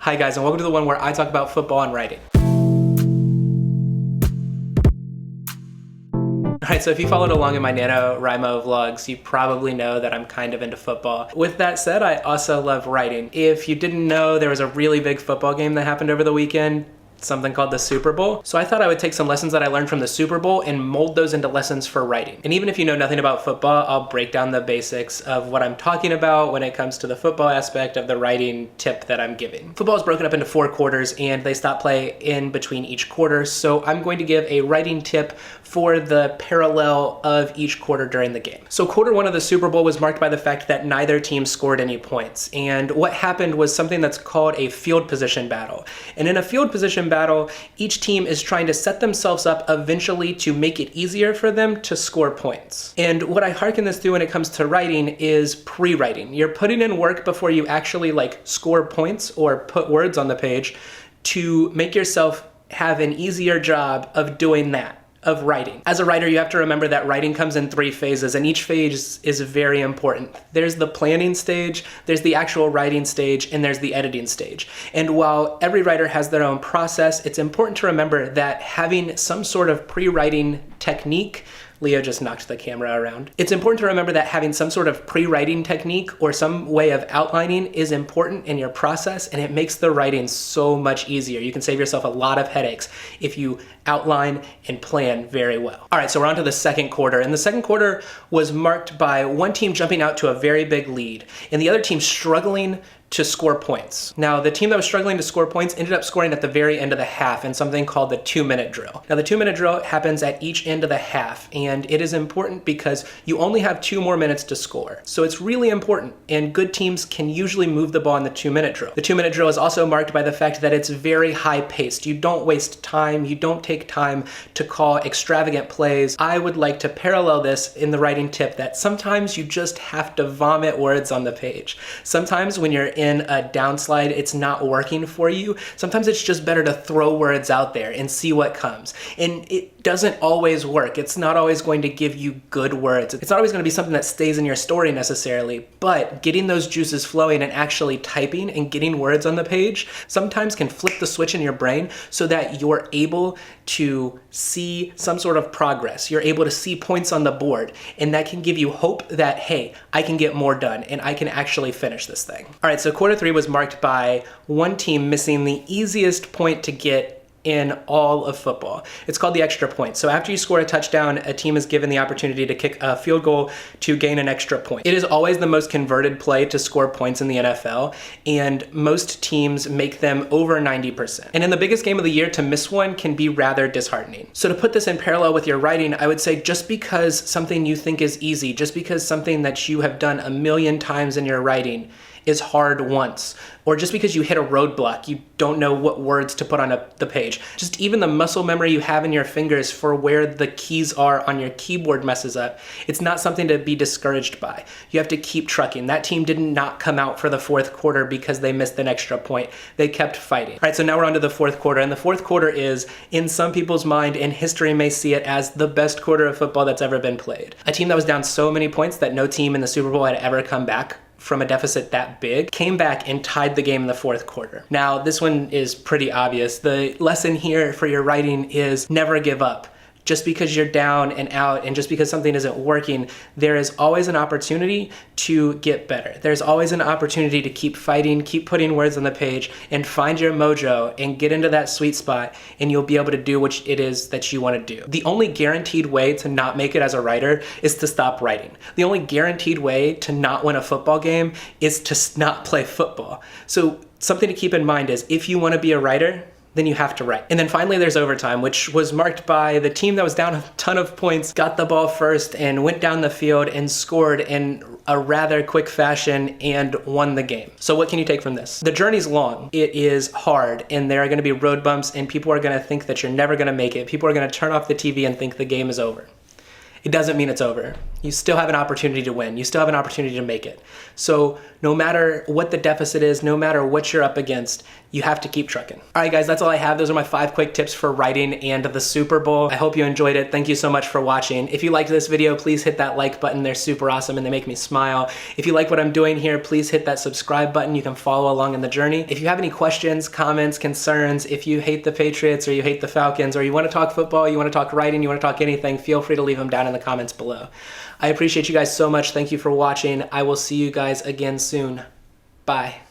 Hi guys, and welcome to the one where I talk about football and writing. Alright, so if you followed along in my NaNoWriMo vlogs, you probably know that I'm kind of into football. With that said, I also love writing. If you didn't know, there was a really big football game that happened over the weekend, something called the Super Bowl. So I thought I would take some lessons that I learned from the Super Bowl and mold those into lessons for writing. And even if you know nothing about football, I'll break down the basics of what I'm talking about when it comes to the football aspect of the writing tip that I'm giving. Football is broken up into 4 quarters and they stop play in between each quarter. So I'm going to give a writing tip for the parallel of each quarter during the game. So quarter 1 of the Super Bowl was marked by the fact that neither team scored any points. And what happened was something that's called a field position battle. And in a field position battle, each team is trying to set themselves up eventually to make it easier for them to score points. And what I hearken this to when it comes to writing is pre-writing. You're putting in work before you actually score points or put words on the page to make yourself have an easier job of doing that, of writing. As a writer, you have to remember that writing comes in 3 phases, and each phase is very important. There's the planning stage, there's the actual writing stage, and there's the editing stage. And while every writer has their own process, it's important to remember that having some sort of pre-writing technique, Leo just knocked the camera around. It's important to remember that having some sort of pre-writing technique or some way of outlining is important in your process, and it makes the writing so much easier. You can save yourself a lot of headaches if you outline and plan very well. All right, so we're on to the second quarter, and the second quarter was marked by one team jumping out to a very big lead and the other team struggling to score points. Now, the team that was struggling to score points ended up scoring at the very end of the half in something called the 2-minute drill. Now, the 2-minute drill happens at each end of the half, and it is important because you only have 2 more minutes to score. So it's really important, and good teams can usually move the ball in the 2-minute drill. The 2-minute drill is also marked by the fact that it's very high-paced. You don't waste time, you don't take time to call extravagant plays. I would like to parallel this in the writing tip that sometimes you just have to vomit words on the page. Sometimes when you're in a downslide, it's not working for you. Sometimes it's just better to throw words out there and see what comes. And it doesn't always work. It's not always going to give you good words. It's not always going to be something that stays in your story necessarily, but getting those juices flowing and actually typing and getting words on the page sometimes can flip the switch in your brain so that you're able to see some sort of progress. You're able to see points on the board, and that can give you hope that, hey, I can get more done and I can actually finish this thing. All right, so quarter 3 was marked by one team missing the easiest point to get in all of football. It's called the extra point. So after you score a touchdown, a team is given the opportunity to kick a field goal to gain an extra point. It is always the most converted play to score points in the NFL, and most teams make them over 90%. And in the biggest game of the year, to miss one can be rather disheartening. So to put this in parallel with your writing, I would say just because something you think is easy, just because something that you have done a million times in your writing is hard once, or just because you hit a roadblock, you don't know what words to put on the page. Just even the muscle memory you have in your fingers for where the keys are on your keyboard messes up. It's not something to be discouraged by. You have to keep trucking. That team did not come out for the 4th quarter because they missed an extra point. They kept fighting. All right, so now we're on to the 4th quarter, and the 4th quarter is, in some people's mind, and history may see it as the best quarter of football that's ever been played. A team that was down so many points that no team in the Super Bowl had ever come back from a deficit that big, came back and tied the game in the 4th quarter. Now, this one is pretty obvious. The lesson here for your writing is never give up. Just because you're down and out and just because something isn't working, there is always an opportunity to get better. There's always an opportunity to keep fighting, keep putting words on the page, and find your mojo and get into that sweet spot, and you'll be able to do what it is that you want to do. The only guaranteed way to not make it as a writer is to stop writing. The only guaranteed way to not win a football game is to not play football. So something to keep in mind is if you want to be a writer, then you have to write. And then finally there's overtime, which was marked by the team that was down a ton of points, got the ball first and went down the field and scored in a rather quick fashion and won the game. So what can you take from this? The journey's long, it is hard, and there are gonna be road bumps, and people are gonna think that you're never gonna make it. People are gonna turn off the TV and think the game is over. it doesn't mean it's over. You still have an opportunity to win. You still have an opportunity to make it. So no matter what the deficit is, no matter what you're up against, you have to keep trucking. All right, guys, that's all I have. Those are my 5 quick tips for writing and the Super Bowl. I hope you enjoyed it. Thank you so much for watching. If you liked this video, please hit that like button. They're super awesome and they make me smile. If you like what I'm doing here, please hit that subscribe button. You can follow along in the journey. If you have any questions, comments, concerns, if you hate the Patriots or you hate the Falcons, or you want to talk football, you want to talk writing, you want to talk anything, feel free to leave them down in the comments below. I appreciate you guys so much. Thank you for watching. I will see you guys again soon. Bye.